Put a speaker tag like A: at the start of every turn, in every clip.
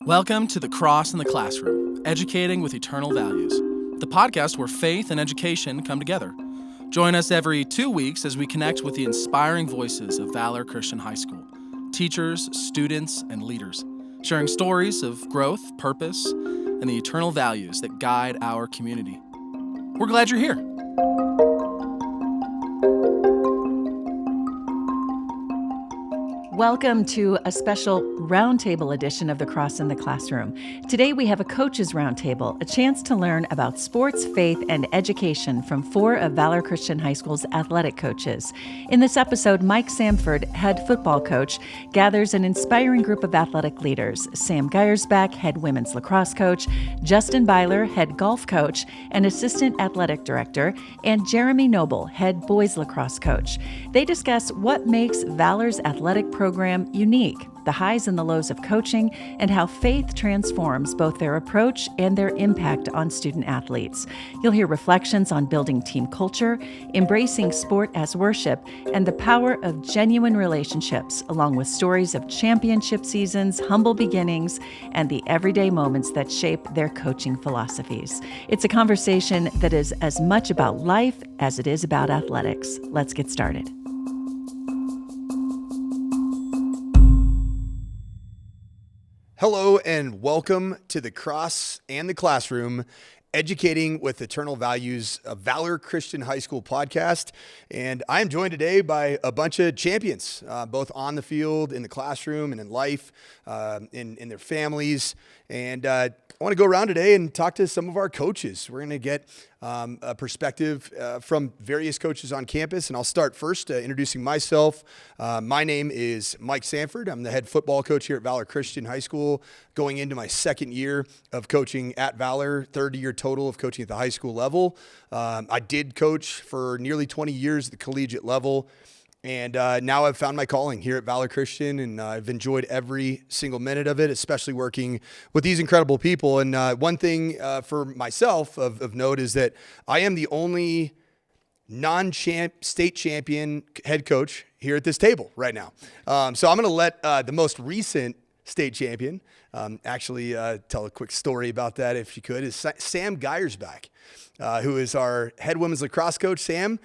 A: Welcome to The Cross in the Classroom, Educating with Eternal Values, the podcast where faith and education come together. Join us every 2 weeks as we connect with the inspiring voices of Valor Christian High School, teachers, students, and leaders, sharing stories of growth, purpose, and the eternal values that guide our community. We're glad you're here.
B: Welcome to a special roundtable edition of The Cross in the Classroom. Today we have a coaches roundtable, a chance to learn about sports, faith, and education from 4 of Valor Christian High School's athletic coaches. In this episode, Mike Sanford, head football coach, gathers an inspiring group of athletic leaders. Sam Geiersbach, head women's lacrosse coach, Justen Byler, head golf coach and assistant athletic director, and Jeremy Noble, head boys lacrosse coach. They discuss what makes Valor's athletic program unique, the highs and the lows of coaching, and how faith transforms both their approach and their impact on student athletes. You'll hear reflections on building team culture, embracing sport as worship, and the power of genuine relationships, along with stories of championship seasons, humble beginnings, and the everyday moments that shape their coaching philosophies. It's a conversation that is as much about life as it is about athletics. Let's get started.
C: Hello and welcome to The Cross and the Classroom, Educating with Eternal Values, a Valor Christian High School podcast. And I am joined today by a bunch of champions, both on the field, in the classroom, and in life, in their families. And I want to go around today and talk to some of our coaches. We're going to get a perspective from various coaches on campus. And I'll start first introducing myself. My name is Mike Sanford. I'm the head football coach here at Valor Christian High School, going into my second year of coaching at Valor, third year total of coaching at the high school level. I did coach for nearly 20 years at the collegiate level. And now I've found my calling here at Valor Christian, and I've enjoyed every single minute of it, especially working with these incredible people. And one thing for myself of note is that I am the only state champion head coach here at this table right now. So I'm going to let the most recent state champion actually tell a quick story about that, if she could, is Sam Geiersbach. Who is our head women's lacrosse coach. Sam,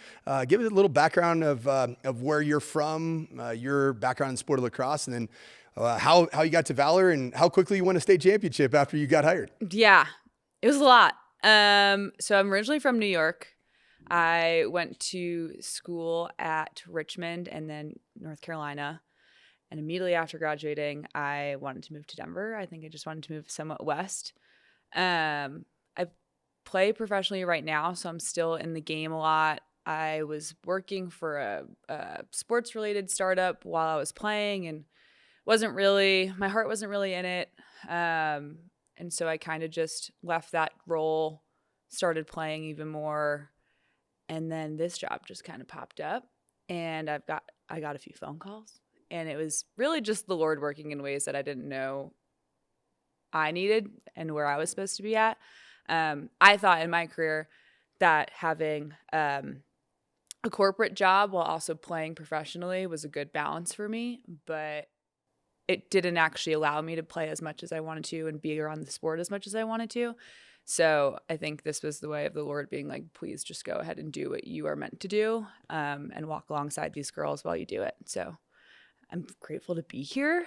C: give us a little background of where you're from, your background in sport of lacrosse, and then how you got to Valor and how quickly you won a state championship after you got hired.
D: Yeah, it was a lot. So I'm originally from New York. I went to school at Richmond and then North Carolina. And immediately after graduating, I wanted to move to Denver. I think I just wanted to move somewhat west. I play professionally right now, so I'm still in the game a lot. I was working for a sports-related startup while I was playing, and my heart wasn't really in it. And so I kind of just left that role, started playing even more, and then this job just kind of popped up, and I got a few phone calls, and it was really just the Lord working in ways that I didn't know I needed and where I was supposed to be at. I thought in my career that having a corporate job while also playing professionally was a good balance for me, but it didn't actually allow me to play as much as I wanted to and be around the sport as much as I wanted to. So I think this was the way of the Lord being like, please just go ahead and do what you are meant to do, and walk alongside these girls while you do it. So I'm grateful to be here.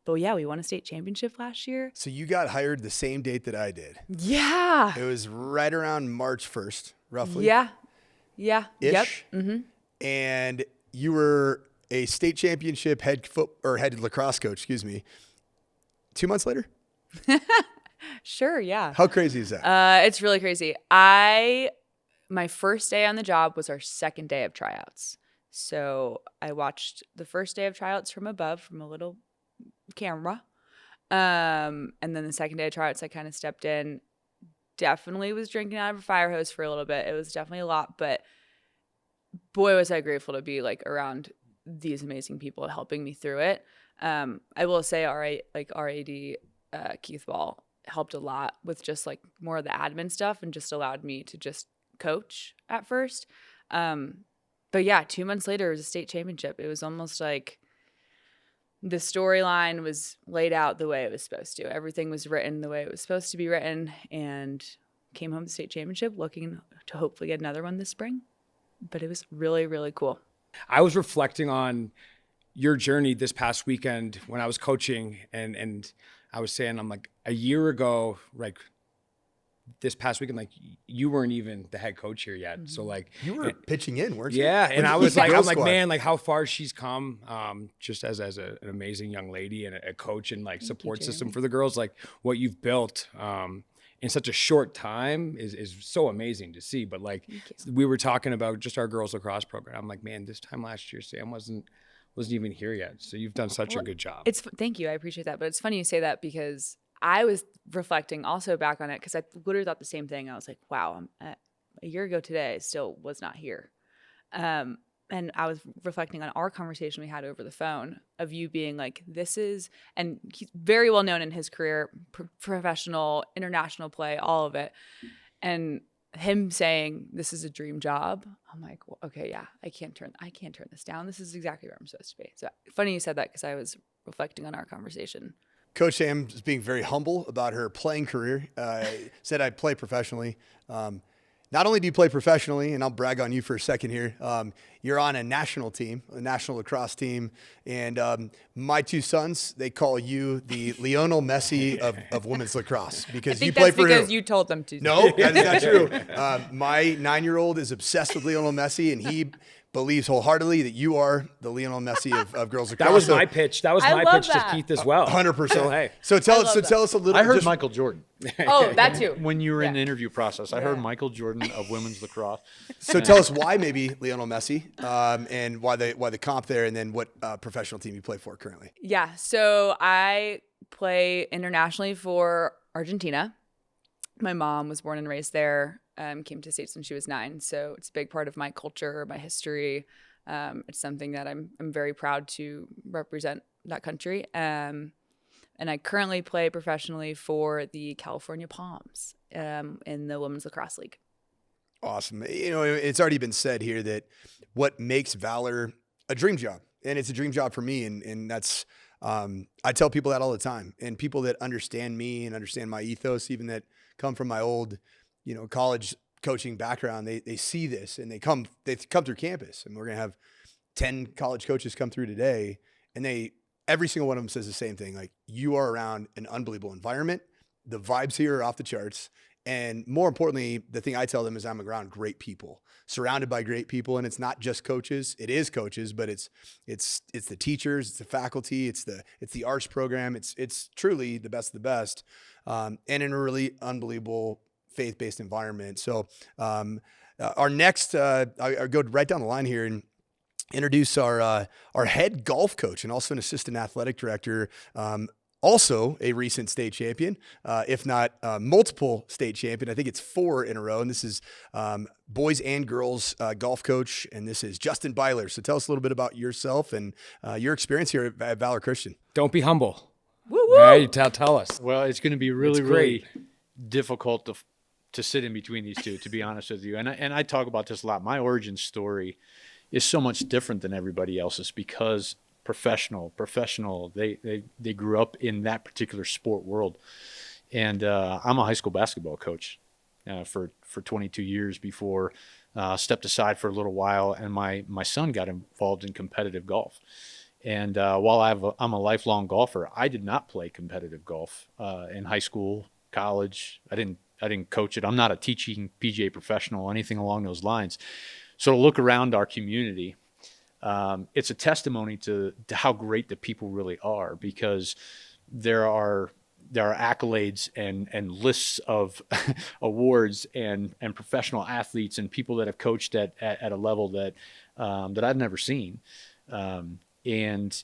D: But yeah, we won a state championship last year.
C: So you got hired the same date that I did.
D: Yeah.
C: It was right around March 1st, roughly.
D: Yeah.
C: Ish.
D: Yep. Mm-hmm.
C: And you were a state championship head lacrosse coach, 2 months later?
D: Sure, yeah.
C: How crazy is that?
D: It's really crazy. My first day on the job was our second day of tryouts. So I watched the first day of tryouts from above, from a little camera. And then the second day of tryouts, I kind of stepped in. Definitely was drinking out of a fire hose for a little bit. It was definitely a lot, but boy, was I grateful to be like around these amazing people helping me through it. I will say RAD Keith Ball helped a lot with just like more of the admin stuff and just allowed me to just coach at first. But yeah, 2 months later, it was a state championship. It was almost like the storyline was laid out the way it was supposed to. Everything was written the way it was supposed to be written, and came home to state championship looking to hopefully get another one this spring. But it was really, really cool.
E: I was reflecting on your journey this past weekend when I was coaching, and I was saying, I'm like, a year ago, like this past weekend, like you weren't even the head coach here yet. So like
C: You were pitching in, weren't you?
E: yeah. And I was like,
C: Girl
E: I'm like,
C: squad.
E: man, like how far she's come, just as an amazing young lady and a coach and like support system for the girls, like what you've built, in such a short time is so amazing to see. But like we were talking about just our girls lacrosse program. I'm like, man, this time last year, Sam wasn't even here yet. So you've done such a good job.
D: Thank you. I appreciate that. But it's funny you say that, because I was reflecting also back on it, because I literally thought the same thing. I was like, wow, a year ago today, I still was not here. And I was reflecting on our conversation we had over the phone of you being like, and he's very well known in his career, professional, international play, all of it. And him saying, this is a dream job. I'm like, well, okay, yeah, I can't turn this down. This is exactly where I'm supposed to be. So funny you said that, because I was reflecting on our conversation.
C: Coach Sam is being very humble about her playing career. Said I play professionally. Not only do you play professionally, and I'll brag on you for a second here, you're on a national team, a national lacrosse team. And my two sons, they call you the Lionel Messi of women's lacrosse, because you play for
D: because
C: who?
D: you told them to.
C: No, that is not true. My 9-year-old is obsessed with Lionel Messi, and he believes wholeheartedly that you are the Lionel Messi of girls lacrosse.
E: That was my pitch. That was
D: I
E: my
D: love
E: pitch
D: that.
E: to Keith as well.
C: 100%.
E: So hey,
C: So tell us a little.
F: I heard
C: just-
F: Michael Jordan.
D: Oh, that too.
F: When you were in the
D: Yeah.
F: interview process, I heard Michael Jordan of women's lacrosse.
C: So tell us why maybe Lionel Messi, and why the comp there, and then what professional team you play for currently.
D: Yeah. So I play internationally for Argentina. My mom was born and raised there, came to the States when she was 9. So it's a big part of my culture, my history. It's something that I'm very proud to represent that country. And I currently play professionally for the California Palms in the Women's Lacrosse League.
C: Awesome. You know, it's already been said here that what makes Valor a dream job, and it's a dream job for me, and that's I tell people that all the time, and people that understand me and understand my ethos, even that come from my old, college coaching background, they see this and they come through campus, and we're gonna have 10 college coaches come through today, and every single one of them says the same thing, like, you are around an unbelievable environment. The vibes here are off the charts. And more importantly, the thing I tell them is I'm around great people, surrounded by great people. And it's not just coaches. It is coaches, but it's the teachers, it's the faculty, it's the arts program. It's truly the best of the best, and in a really unbelievable faith-based environment. So our next, I'll go right down the line here and introduce our head golf coach and also an assistant athletic director, also a recent state champion, if not multiple state champion. I think it's 4 in a row. And this is boys and girls golf coach. And this is Justen Byler. So tell us a little bit about yourself and your experience here at Valor Christian.
E: don't be humble.
D: Woo woo!
E: All right, tell us.
F: Well, it's going to be really difficult to sit in between these two, to be honest with you. And I talk about this a lot. My origin story is so much different than everybody else's, because professional, they grew up in that particular sport world. And I'm a high school basketball coach for 22 years before stepped aside for a little while, and my son got involved in competitive golf. And while I'm a lifelong golfer, I did not play competitive golf in high school, college. I didn't coach it. I'm not a teaching PGA professional or anything along those lines. So to look around our community, it's a testimony to how great the people really are, because there are accolades and lists of awards and professional athletes and people that have coached at a level that I've never seen. And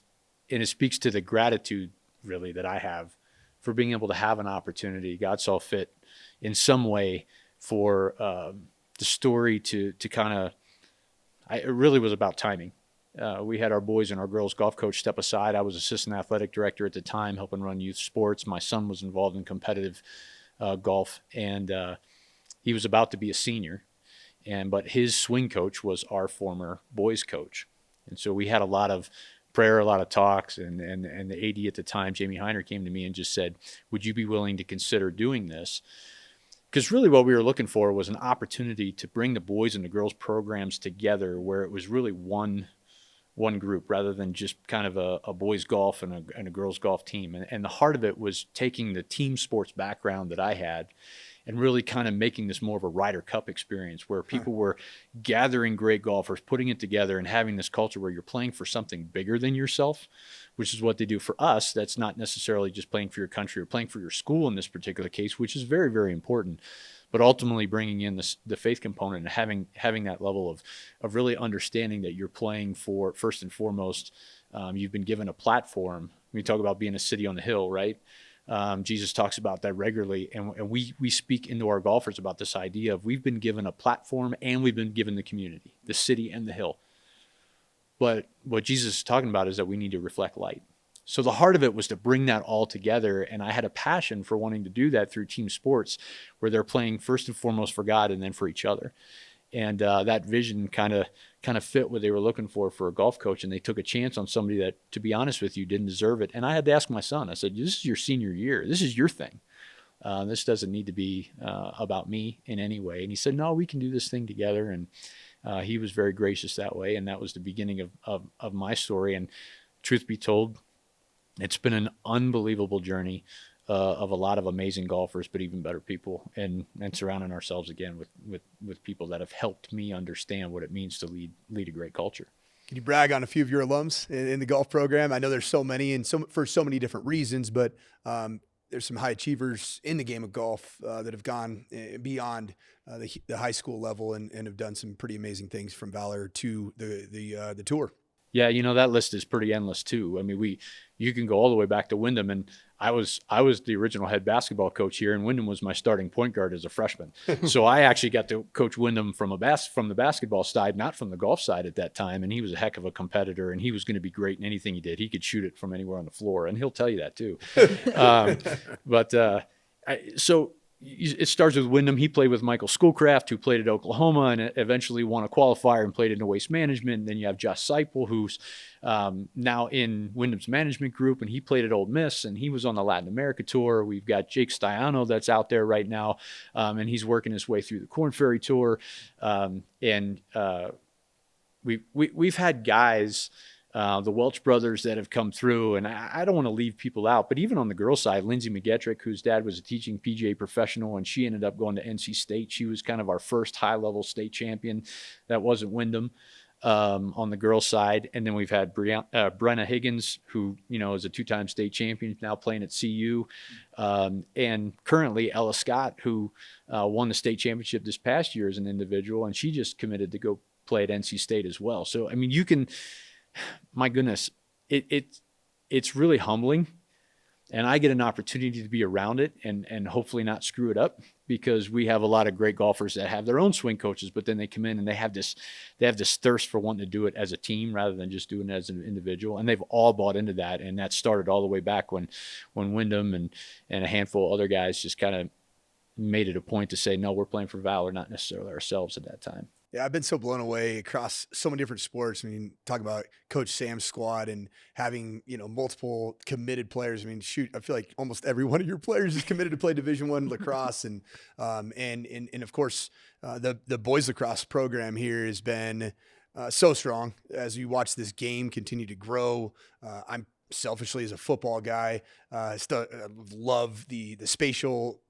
F: it speaks to the gratitude really that I have for being able to have an opportunity. God saw fit in some way for the story to kind of, it really was about timing. We had our boys and our girls golf coach step aside. I was assistant athletic director at the time, helping run youth sports. My son was involved in competitive golf, and he was about to be a senior. But his swing coach was our former boys coach. And so we had a lot of prayer, a lot of talks, and the AD at the time, Jamie Heiner, came to me and just said, would you be willing to consider doing this? Because really what we were looking for was an opportunity to bring the boys and the girls programs together where it was really one group rather than just kind of a boys golf and a girls golf team. And the heart of it was taking the team sports background that I had and really kind of making this more of a Ryder Cup experience where people were gathering great golfers, putting it together and having this culture where you're playing for something bigger than yourself, which is what they do for us. That's not necessarily just playing for your country or playing for your school in this particular case, which is very, very important. But ultimately bringing in the faith component and having that level of really understanding that you're playing for, first and foremost, you've been given a platform. We talk about being a city on the hill, right? Jesus talks about that regularly, and we speak into our golfers about this idea of we've been given a platform and we've been given the community, the city and the hill. But what Jesus is talking about is that we need to reflect light. So the heart of it was to bring that all together, and I had a passion for wanting to do that through team sports where they're playing first and foremost for God and then for each other. And that vision kind of fit what they were looking for a golf coach, and they took a chance on somebody that, to be honest with you, didn't deserve it. And I had to ask my son, I said, this is your senior year. This is your thing. This doesn't need to be about me in any way. And he said, no, we can do this thing together. And he was very gracious that way, and that was the beginning of my story. And truth be told, it's been an unbelievable journey of a lot of amazing golfers, but even better people, and surrounding ourselves again with people that have helped me understand what it means to lead a great culture.
C: Can you brag on a few of your alums in the golf program? I know there's so many and for so many different reasons, but there's some high achievers in the game of golf that have gone beyond the high school level and have done some pretty amazing things from Valor to the tour.
F: Yeah, that list is pretty endless too. I mean, you can go all the way back to Wyndham, and I was the original head basketball coach here, and Wyndham was my starting point guard as a freshman. So I actually got to coach Wyndham from the basketball side, not from the golf side at that time. And he was a heck of a competitor, and he was going to be great in anything he did. He could shoot it from anywhere on the floor, and he'll tell you that too. So it starts with Wyndham. He played with Michael Schoolcraft, who played at Oklahoma and eventually won a qualifier and played in waste management. And then you have Josh Seipel, who's now in Wyndham's management group, and he played at Ole Miss, and he was on the Latin America tour. We've got Jake Stiano that's out there right now, and he's working his way through the Korn Ferry tour. We've had guys, the Welch brothers that have come through, and I don't want to leave people out, but even on the girls' side, Lindsay McGettrick, whose dad was a teaching PGA professional, and she ended up going to NC State. She was kind of our first high-level state champion. That wasn't Wyndham on the girls' side. And then we've had Brenna Higgins, who is a two-time state champion, now playing at CU, and currently Ella Scott, who won the state championship this past year as an individual, and she just committed to go play at NC State as well. So I mean, my goodness, it's really humbling, and I get an opportunity to be around it and hopefully not screw it up, because we have a lot of great golfers that have their own swing coaches, but then they come in and they have this thirst for wanting to do it as a team rather than just doing it as an individual, and they've all bought into that. And that started all the way back when Wyndham and a handful of other guys just kind of made it a point to say, no, we're playing for Valor, not necessarily ourselves at that time.
C: Yeah, I've been so blown away across so many different sports. I mean, talk about Coach Sam's squad and having, multiple committed players. I mean, shoot, I feel like almost every one of your players is committed to play Division I lacrosse. And of course, the boys lacrosse program here has been so strong as you watch this game continue to grow. I'm selfishly, as a football guy, love the spatial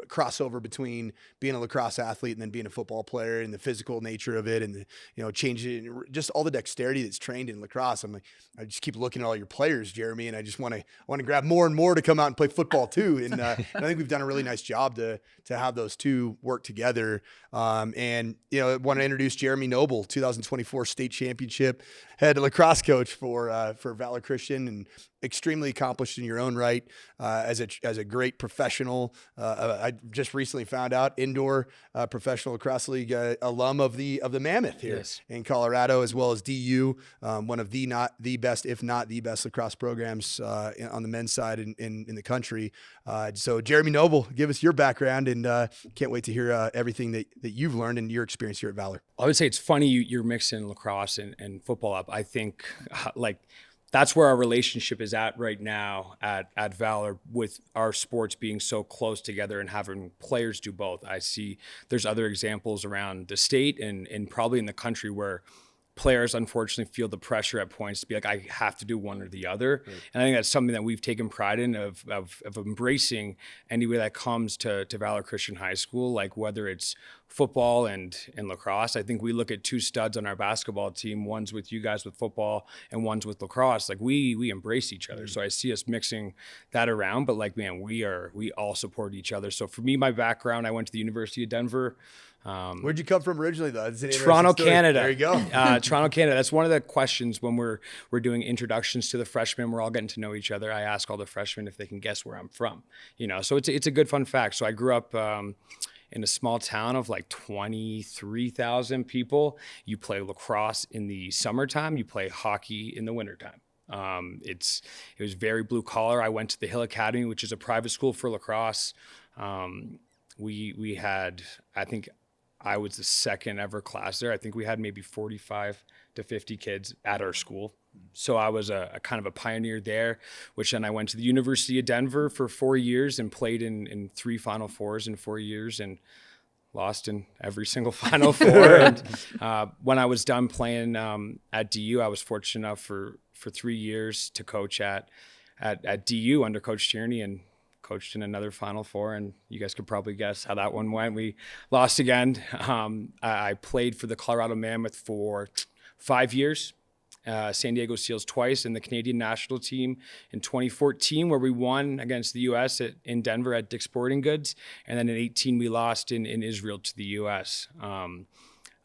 C: crossover between being a lacrosse athlete and then being a football player, and the physical nature of it, and changing just all the dexterity that's trained in lacrosse. I'm like, I just keep looking at all your players, Jeremy, and I just want to grab more and more to come out and play football too. And I think we've done a really nice job to have those two work together. I want to introduce Jeremy Noble, 2024 state championship head lacrosse coach for Valor Christian, extremely accomplished in your own right, as a great professional. I just recently found out indoor professional lacrosse league alum of the Mammoth here in Colorado, as well as DU, one of the not the best, if not the best lacrosse programs on the men's side in the country. So Jeremy Noble, give us your background, and can't wait to hear everything that you've learned and your experience here at Valor.
E: I would say it's funny you're mixing lacrosse and football up. I think that's where our relationship is at right now at Valor, with our sports being so close together and having players do both. I see there's other examples around the state and probably in the country where players unfortunately feel the pressure at points to be like, I have to do one or the other. Right. And I think that's something that we've taken pride in of embracing anybody that comes to Valor Christian High School, like whether it's football and lacrosse. I think we look at two studs on our basketball team, one's with you guys with football and one's with lacrosse. Like we embrace each other. So I see us mixing that around, but like, man, we all support each other. So for me, my background, I went to the University of Denver.
C: Where'd you come from originally, though?
E: Toronto, Canada.
C: There you go.
E: Toronto, Canada. That's one of the questions when we're doing introductions to the freshmen. We're all getting to know each other. I ask all the freshmen if they can guess where I'm from. So it's a good fun fact. So I grew up in a small town of like 23,000 people. You play lacrosse in the summertime. You play hockey in the wintertime. It was very blue collar. I went to the Hill Academy, which is a private school for lacrosse. We had, I think, I was the second ever class there. I think we had maybe 45 to 50 kids at our school. So I was a kind of a pioneer there, which then I went to the University of Denver for 4 years and played in 3 Final Fours in 4 years and lost in every single Final Four. And when I was done playing at DU, I was fortunate enough for 3 years to coach at DU under Coach Tierney, and coached in another Final Four, and you guys could probably guess how that one went. We lost again. I played for the Colorado Mammoth for 5 years, San Diego Seals twice, and the Canadian national team in 2014, where we won against the U.S. in Denver at Dick's Sporting Goods, and then in 2018 we lost in Israel to the U.S.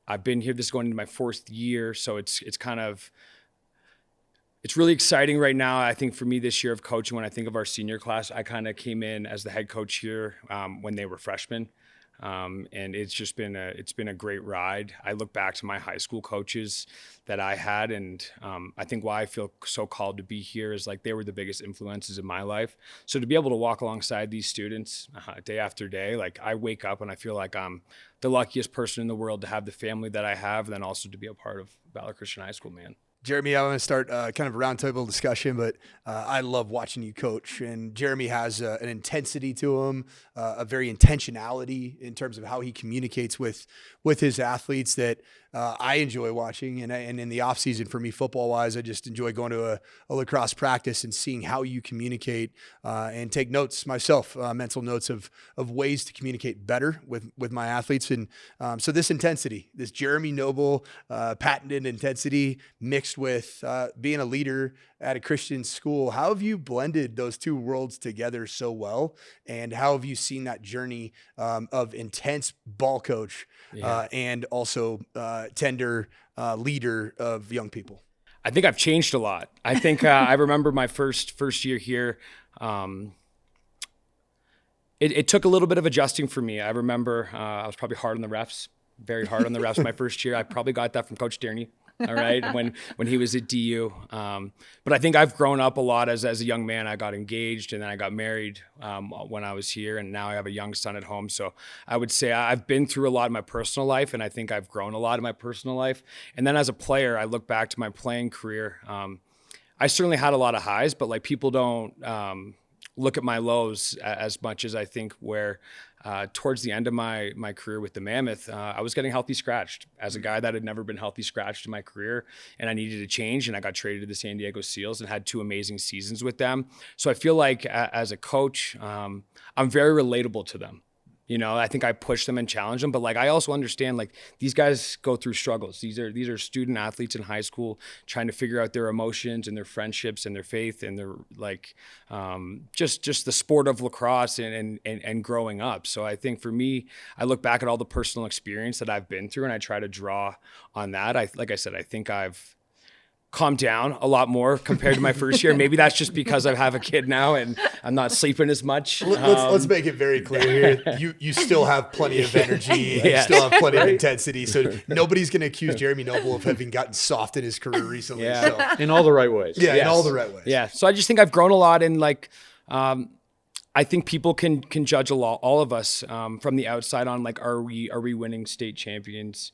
E: I've been here, this is going into my 4th year, so it's really exciting right now. I think for me this year of coaching, when I think of our senior class, I kind of came in as the head coach here when they were freshmen. And it's been a great ride. I look back to my high school coaches that I had, and I think why I feel so called to be here is like they were the biggest influences in my life. So to be able to walk alongside these students day after day, like I wake up and I feel like I'm the luckiest person in the world to have the family that I have, and then also to be a part of Valor Christian High School, man.
C: Jeremy, I want to start kind of a roundtable discussion, but I love watching you coach. And Jeremy has an intensity to him, a very intentionality in terms of how he communicates with his athletes that I enjoy watching. And in the off season for me, football wise, I just enjoy going to a lacrosse practice and seeing how you communicate and take notes myself, mental notes of ways to communicate better with my athletes. And so this intensity, this Jeremy Noble patented intensity mixed with being a leader at a Christian school. How have you blended those two worlds together so well? And how have you seen that journey of intense ball coach and also tender leader of young people?
E: I think I've changed a lot. I think I remember my first year here. It took a little bit of adjusting for me. I remember I was probably hard on the refs, very hard on the refs my first year. I probably got that from Coach Tierney. All right, when he was at DU. But I think I've grown up a lot as a young man. I got engaged and then I got married when I was here, and now I have a young son at home. So I would say I've been through a lot in my personal life, and I think I've grown a lot in my personal life. And then as a player, I look back to my playing career. I certainly had a lot of highs, but like people don't look at my lows as much as I think where towards the end of my career with the Mammoth, I was getting healthy scratched as a guy that had never been healthy scratched in my career, and I needed a change, and I got traded to the San Diego Seals and had 2 amazing seasons with them. So I feel like as a coach, I'm very relatable to them. I think I push them and challenge them, but like I also understand like these guys go through struggles. These are student athletes in high school trying to figure out their emotions and their friendships and their faith and their like just the sport of lacrosse and growing up. So I think for me, I look back at all the personal experience that I've been through and I try to draw on that. Like I said, I think I've calmed down a lot more compared to my first year. Maybe that's just because I have a kid now and I'm not sleeping as much.
C: Let's make it very clear here. You still have plenty of energy. You still have plenty of intensity. So nobody's going to accuse Jeremy Noble of having gotten soft in his career recently.
E: Yeah.
C: So.
F: In all the right ways.
C: Yeah, in all the right ways.
E: Yeah. So I just think I've grown a lot, and like, I think people can judge a lot, all of us, from the outside on like, are we winning state championships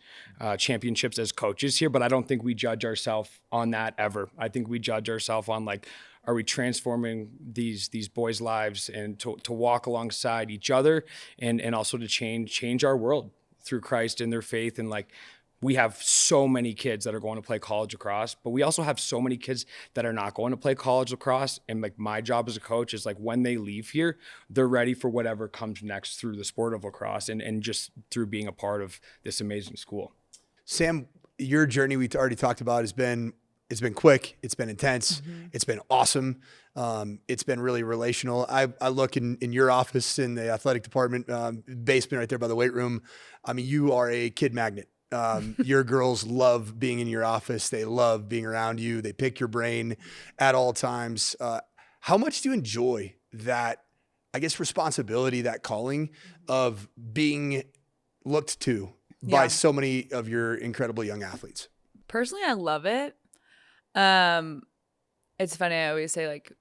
E: as coaches here? But I don't think we judge ourselves on that ever. I think we judge ourselves on like, are we transforming these boys' lives and to walk alongside each other and also to change our world through Christ and their faith. And like, we have so many kids that are going to play college lacrosse, but we also have so many kids that are not going to play college lacrosse. And like, my job as a coach is like, when they leave here, they're ready for whatever comes next through the sport of lacrosse and just through being a part of this amazing school.
C: Sam, your journey we already talked about it's been quick, it's been intense, it's been awesome. It's been really relational. I look in your office in the athletic department, basement right there by the weight room. I mean, you are a kid magnet. Your girls love being in your office. They love being around you. They pick your brain at all times. How much do you enjoy that, I guess, responsibility, that calling of being looked to by so many of your incredible young athletes?
D: Personally, I love it. It's funny. I always say, like,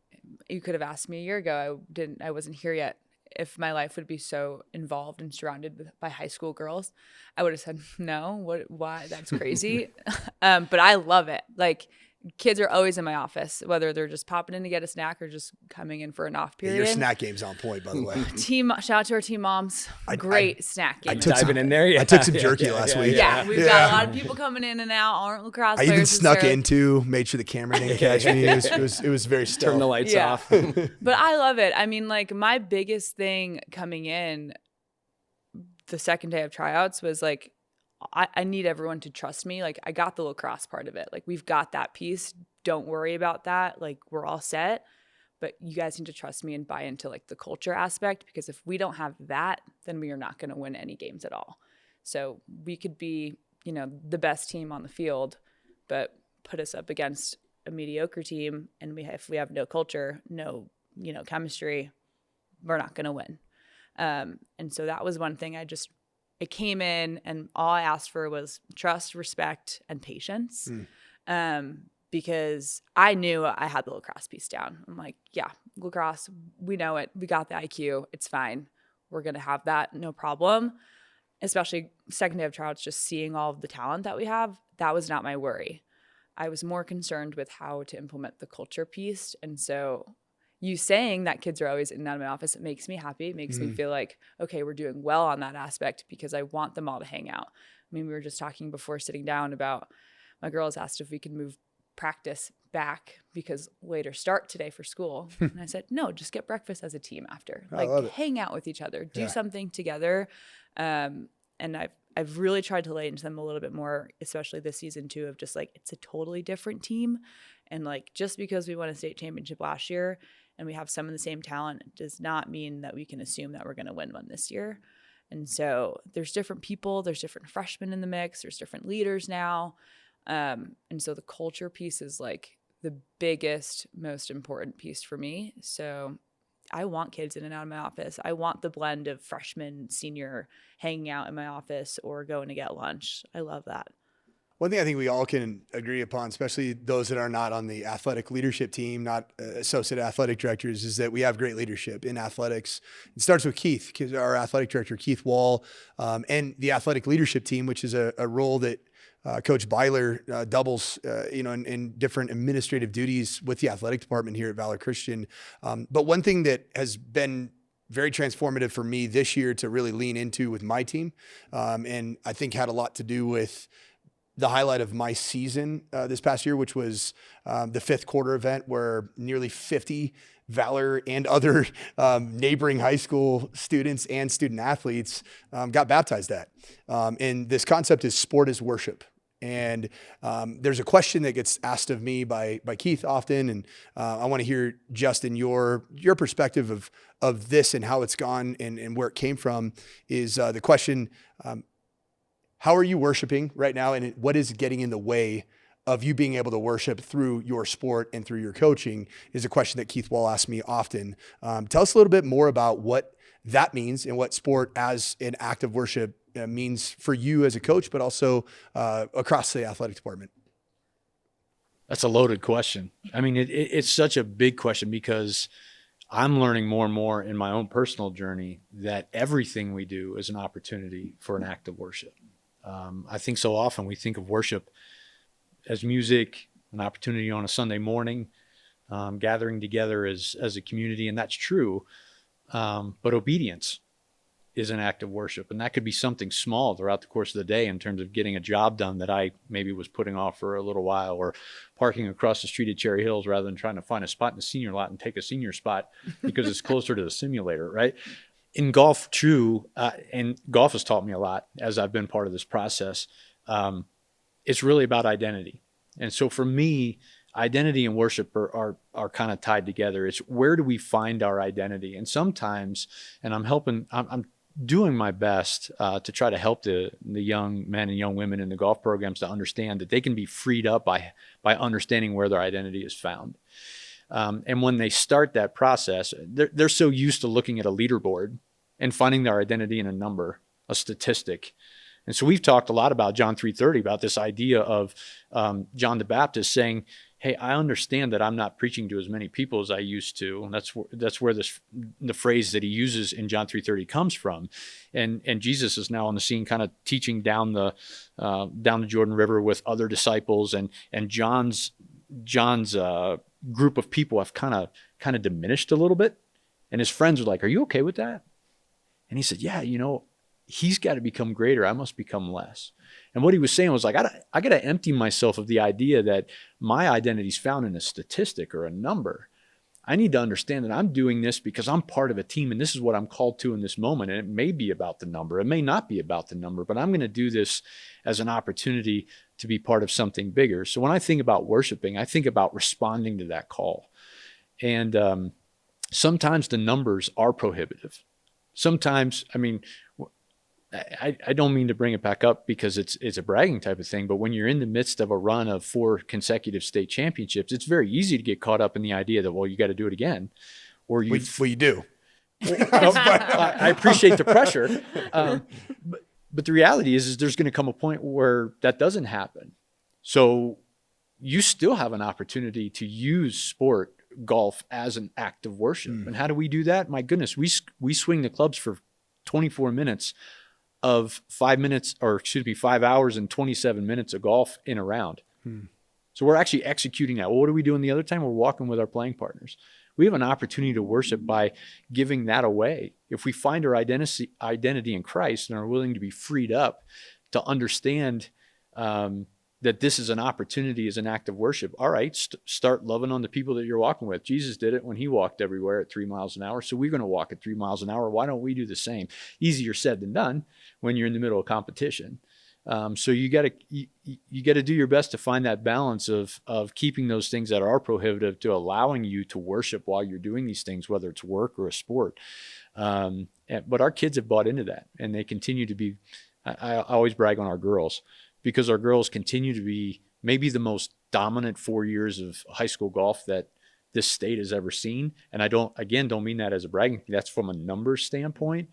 D: you could have asked me a year ago. I wasn't here yet. If my life would be so involved and surrounded by high school girls, I would have said, no, why? That's crazy. But I love it. Like, kids are always in my office, whether they're just popping in to get a snack or just coming in for an off period.
C: Your snack game's on point, by the way.
D: Shout out to our team moms. Great snack game.
C: I took
E: Diving in there. Yeah.
C: I took some jerky last week.
D: Yeah, we've got a lot of people coming in and out, aren't lacrosse players.
C: I even snuck into, made sure the camera didn't catch me. It was very still.
E: Turn the lights off.
D: But I love it. I mean, like, my biggest thing coming in the second day of tryouts was like, I need everyone to trust me. Like, I got the lacrosse part of it. Like, we've got that piece. Don't worry about that. Like, we're all set. But you guys need to trust me and buy into like the culture aspect, because if we don't have that, then we are not going to win any games at all. So we could be, the best team on the field, but put us up against a mediocre team, and if we have no culture, no, chemistry, we're not going to win. And so that was one thing it came in, and all I asked for was trust, respect, and patience. Because I knew I had the lacrosse piece down. I'm like, yeah, lacrosse, we know it. We got the IQ. It's fine. We're going to have that. No problem. Especially second day of tryouts, just seeing all of the talent that we have, that was not my worry. I was more concerned with how to implement the culture piece. And so you saying that kids are always in and out of my office, it makes me happy. It makes me feel like, okay, we're doing well on that aspect, because I want them all to hang out. I mean, we were just talking before sitting down about, my girls asked if we could move practice back because later start today for school. And I said, no, just get breakfast as a team after. Like, hang out with each other, do something together. And I've really tried to lay into them a little bit more, especially this season too, of just like, it's a totally different team. And like, just because we won a state championship last year and we have some of the same talent, it does not mean that we can assume that we're going to win one this year. And so there's different people, there's different freshmen in the mix, there's different leaders now. And so the culture piece is like the biggest, most important piece for me. So I want kids in and out of my office. I want the blend of freshman, senior hanging out in my office or going to get lunch. I love that.
C: One thing I think we all can agree upon, especially those that are not on the athletic leadership team, not associate athletic directors, is that we have great leadership in athletics. It starts with Keith, our athletic director, Keith Wall, and the athletic leadership team, which is a role that Coach Byler doubles, in different administrative duties with the athletic department here at Valor Christian. But one thing that has been very transformative for me this year to really lean into with my team, and I think had a lot to do with the highlight of my season this past year, which was the fifth quarter event where nearly 50 Valor and other neighboring high school students and student athletes got baptized at. And this concept is sport is worship. And there's a question that gets asked of me by Keith often, and I want to hear, Justen, your perspective of this and how it's gone and where it came from. Is the question, how are you worshiping right now, and what is getting in the way of you being able to worship through your sport and through your coaching is a question that Keith Wall asks me often. Tell us a little bit more about what that means and what sport as an act of worship means for you as a coach, but also across the athletic department.
F: That's a loaded question. I mean, it's such a big question because I'm learning more and more in my own personal journey that everything we do is an opportunity for an act of worship. I think so often we think of worship as music, an opportunity on a Sunday morning, gathering together as a community, and that's true. But obedience is an act of worship, and that could be something small throughout the course of the day in terms of getting a job done that I maybe was putting off for a little while, or parking across the street at Cherry Hills rather than trying to find a spot in the senior lot and take a senior spot because it's closer to the simulator, right? In golf, true, and golf has taught me a lot as I've been part of this process. It's really about identity. And so for me, identity and worship are kind of tied together. It's where do we find our identity? And sometimes, and I'm doing my best to try to help the young men and young women in the golf programs to understand that they can be freed up by understanding where their identity is found. And when they start that process, they're so used to looking at a leaderboard and finding their identity in a number, a statistic. And so we've talked a lot about John 3:30, about this idea of John the Baptist saying, hey, I understand that I'm not preaching to as many people as I used to. And that's where the phrase that he uses in John 3:30 comes from. And Jesus is now on the scene kind of teaching down the Jordan River with other disciples. And John's group of people have kind of diminished a little bit. And his friends are like, are you okay with that? And he said, yeah, he's got to become greater. I must become less. And what he was saying was like, I got to empty myself of the idea that my identity is found in a statistic or a number. I need to understand that I'm doing this because I'm part of a team and this is what I'm called to in this moment. And it may be about the number. It may not be about the number, but I'm going to do this as an opportunity to be part of something bigger. So when I think about worshiping, I think about responding to that call. And sometimes the numbers are prohibitive. Sometimes, I mean, I don't mean to bring it back up because it's a bragging type of thing, but when you're in the midst of a run of 4 consecutive state championships, it's very easy to get caught up in the idea that, well, you got to do it again. Or you
C: do.
F: I appreciate the pressure. But the reality is there's going to come a point where that doesn't happen. So you still have an opportunity to use sport, golf, as an act of worship. And how do we do that? My goodness, we swing the clubs for 24 minutes of 5 hours and 27 minutes of golf in a round. So we're actually executing that. Well, what are we doing the other time? We're walking with our playing partners. We have an opportunity to worship by giving that away. If we find our identity in Christ and are willing to be freed up to understand that this is an opportunity as an act of worship. All right, start loving on the people that you're walking with. Jesus did it when he walked everywhere at 3 miles an hour. So we're going to walk at 3 miles an hour. Why don't we do the same? Easier said than done when you're in the middle of competition. So you got to do your best to find that balance of keeping those things that are prohibitive to allowing you to worship while you're doing these things, whether it's work or a sport. But our kids have bought into that, and they continue to be. I always brag on our girls, because our girls continue to be maybe the most dominant 4 years of high school golf that this state has ever seen. And I don't mean that as a bragging thing. That's from a numbers standpoint.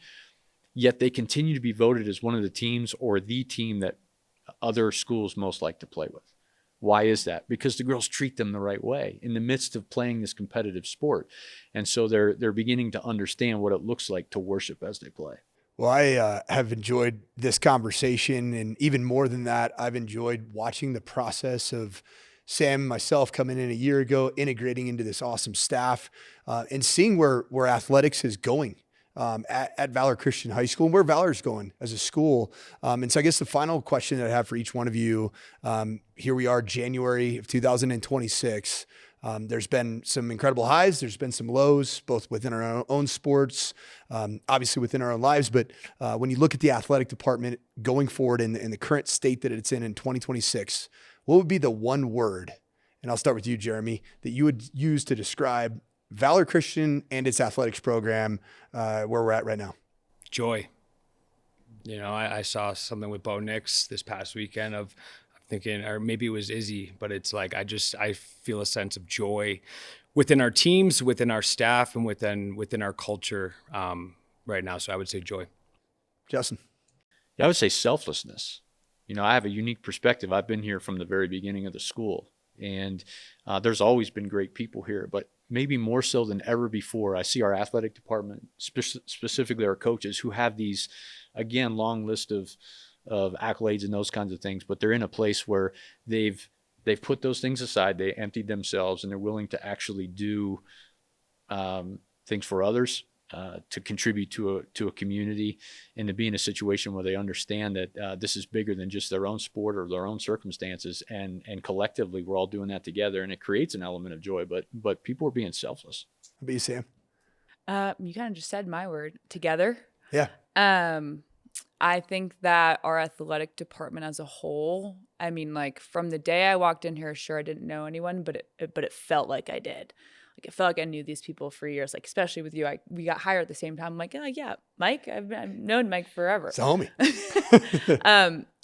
F: Yet they continue to be voted as one of the teams or the team that other schools most like to play with. Why is that? Because the girls treat them the right way in the midst of playing this competitive sport. And so they're beginning to understand what it looks like to worship as they play.
C: Well, I have enjoyed this conversation, and even more than that, I've enjoyed watching the process of Sam and myself coming in a year ago, integrating into this awesome staff, and seeing where athletics is going at Valor Christian High School and where Valor's going as a school. And so I guess the final question that I have for each one of you, here we are, January of 2026. There's been some incredible highs. There's been some lows, both within our own sports, obviously within our own lives. But when you look at the athletic department going forward in the current state that it's in 2026, what would be the one word, and I'll start with you, Jeremy, that you would use to describe Valor Christian and its athletics program where we're at right now?
E: Joy. I saw something with Bo Nix this past weekend of thinking, or maybe it was Izzy, but it's like I feel a sense of joy within our teams, within our staff, and within our culture right now. So I would say joy.
C: Justen.
F: Yeah, I would say selflessness. I have a unique perspective. I've been here from the very beginning of the school, and there's always been great people here, but maybe more so than ever before, I see our athletic department, specifically our coaches, who have these, again, long list of accolades and those kinds of things, but they're in a place where they've put those things aside, they emptied themselves, and they're willing to actually do things for others, to contribute to a community, and to be in a situation where they understand that this is bigger than just their own sport or their own circumstances, and collectively we're all doing that together, and it creates an element of joy. But people are being selfless.
C: How about you, Sam?
D: You kind of just said my word, together.
C: Yeah.
D: I think that our athletic department as a whole, I mean, like from the day I walked in here, sure, I didn't know anyone, but it felt like I did. Like it felt like I knew these people for years, like especially with you. We got hired at the same time. I'm like, oh yeah, Mike, I've known Mike forever.
C: It's a homie.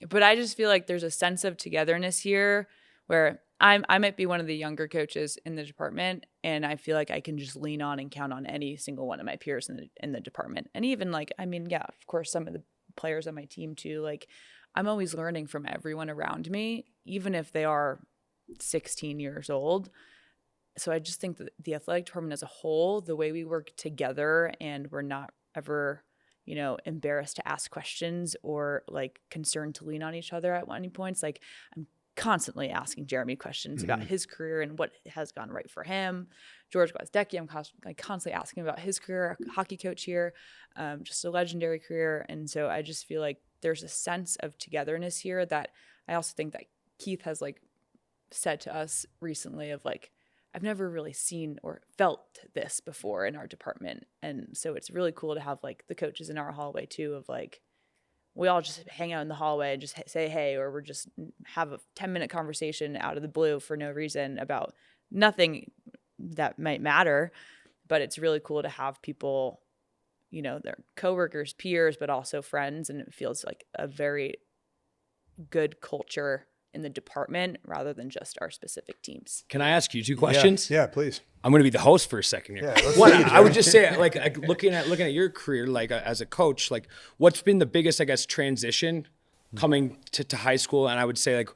D: But I just feel like there's a sense of togetherness here where I might be one of the younger coaches in the department, and I feel like I can just lean on and count on any single one of my peers in the department. And even like, I mean, yeah, of course, some of the players on my team too. Like I'm always learning from everyone around me, even if they are 16 years old. So I just think that the athletic department as a whole, the way we work together, and we're not ever, embarrassed to ask questions or like concerned to lean on each other at any points. Like I'm constantly asking Jeremy questions about his career and what has gone right for him. George Gwazdecki, I'm constantly asking about his career, hockey coach here, just a legendary career. And so I just feel like there's a sense of togetherness here that I also think that Keith has like said to us recently of like, I've never really seen or felt this before in our department. And so it's really cool to have like the coaches in our hallway too, of like, we all just hang out in the hallway and just say, hey, or we're just have a 10-minute conversation out of the blue for no reason about nothing that might matter. But it's really cool to have people, they're coworkers, peers, but also friends. And it feels like a very good culture in the department rather than just our specific teams.
E: Can I ask you 2 questions?
C: Yeah, please.
E: I'm going to be the host for a second here.
C: Yeah,
E: One, I would just say, like looking at your career, like as a coach, like what's been the biggest, I guess, transition coming to high school? And I would say, like,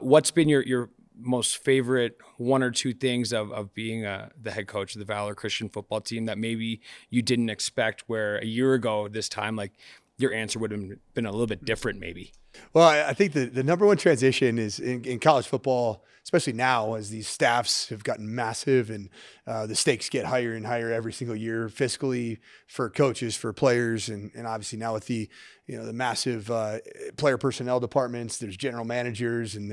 E: what's been your most favorite 1 or 2 things of being the head coach of the Valor Christian football team that maybe you didn't expect, where a year ago this time, like your answer would have been a little bit different maybe?
C: Well, I think the number one transition is in college football, especially now as these staffs have gotten massive and the stakes get higher and higher every single year fiscally for coaches, for players. And obviously now with the massive player personnel departments, there's general managers, and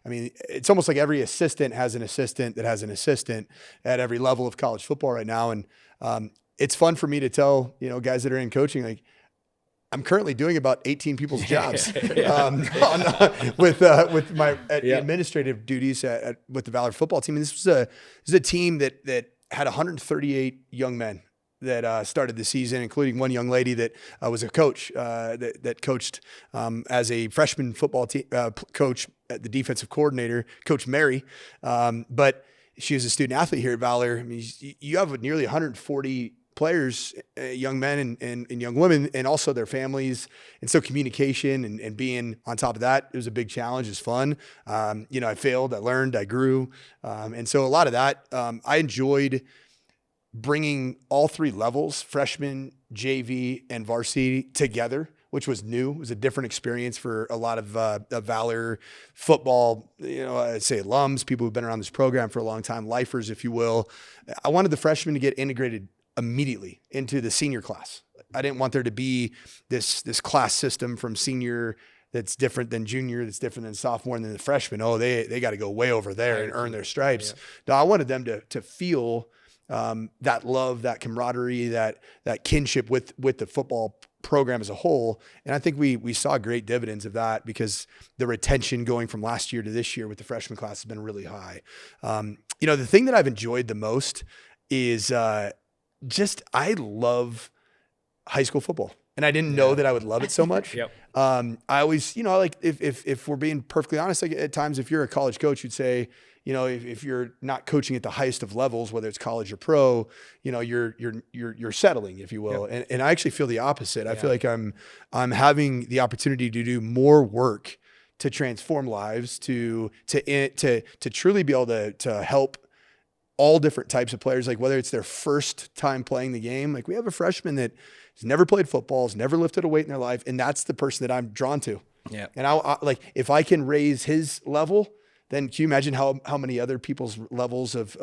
C: it's almost like every assistant has an assistant that has an assistant at every level of college football right now. And it's fun for me to tell, guys that are in coaching, like, I'm currently doing about 18 people's jobs with my administrative duties with the Valor football team. And this was a team that had 138 young men that started the season, including one young lady that was a coach that coached as a freshman football coach, the defensive coordinator, Coach Mary. But she was a student athlete here at Valor. I mean, you have nearly 140 players, young men and young women, and also their families. And so communication and being on top of that, it was a big challenge. It was fun. I failed, I learned, I grew. And so a lot of that, I enjoyed bringing all 3 levels, freshman, JV, and varsity together, which was new. It was a different experience for a lot of Valor football, I'd say alums, people who've been around this program for a long time, lifers, if you will. I wanted the freshmen to get integrated immediately into the senior class. I didn't want there to be this class system from senior that's different than junior, that's different than sophomore, and then the freshman. Oh, they got to go way over there and earn their stripes. Yeah. No, I wanted them to feel that love, that camaraderie, that kinship with the football program as a whole. And I think we saw great dividends of that, because the retention going from last year to this year with the freshman class has been really high. The thing that I've enjoyed the most is I love high school football. and I didn't know that I would love it so much.
E: Yep.
C: I always, like if we're being perfectly honest, like at times, if you're a college coach, you'd say, if you're not coaching at the highest of levels, whether it's college or pro, you're settling, if you will. Yep. And I actually feel the opposite. I feel like I'm having the opportunity to do more work to transform lives, to truly be able to help all different types of players, like whether it's their first time playing the game. Like we have a freshman that has never played football, has never lifted a weight in their life, and that's the person that I'm drawn to.
E: Yeah. And
C: I like, if I can raise his level, then can you imagine how many other people's levels of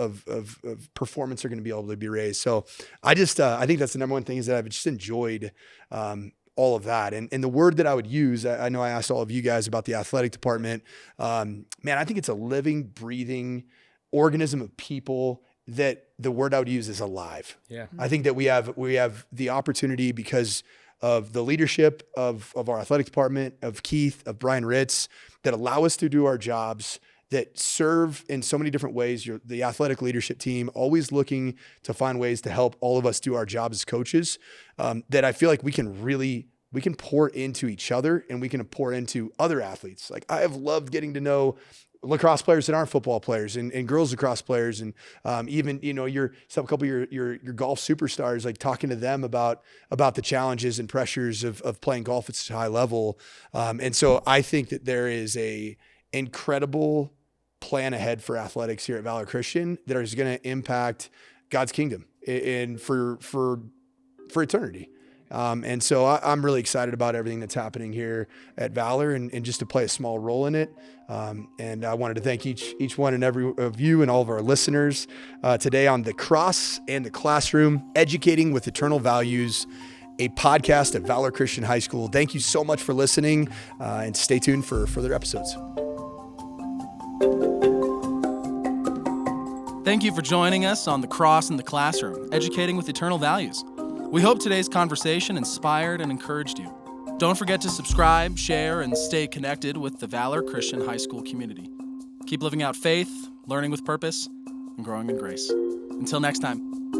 C: performance are going to be able to be raised? So I think that's the number one thing, is that I've just enjoyed all of that. And the word that I would use, I know I asked all of you guys about the athletic department. Man, I think it's a living, breathing organism of people that the word I would use is alive.
E: Yeah.
C: I think that we have the opportunity, because of the leadership of our athletic department, of Keith, of Brian Ritz, that allow us to do our jobs, that serve in so many different ways. The athletic leadership team always looking to find ways to help all of us do our jobs as coaches, that I feel like we can pour into each other, and we can pour into other athletes. Like I have loved getting to know lacrosse players that aren't football players, and girls lacrosse players, and even couple of your golf superstars, like talking to them about the challenges and pressures of playing golf at such a high level. And so I think that there is a incredible plan ahead for athletics here at Valor Christian that is going to impact God's kingdom and for eternity. And so I'm really excited about everything that's happening here at Valor, and just to play a small role in it. And I wanted to thank each one and every of you and all of our listeners today on The Cross and the Classroom, Educating with Eternal Values, a podcast at Valor Christian High School. Thank you so much for listening, and stay tuned for further episodes.
A: Thank you for joining us on The Cross and the Classroom, Educating with Eternal Values. We hope today's conversation inspired and encouraged you. Don't forget to subscribe, share, and stay connected with the Valor Christian High School community. Keep living out faith, learning with purpose, and growing in grace. Until next time.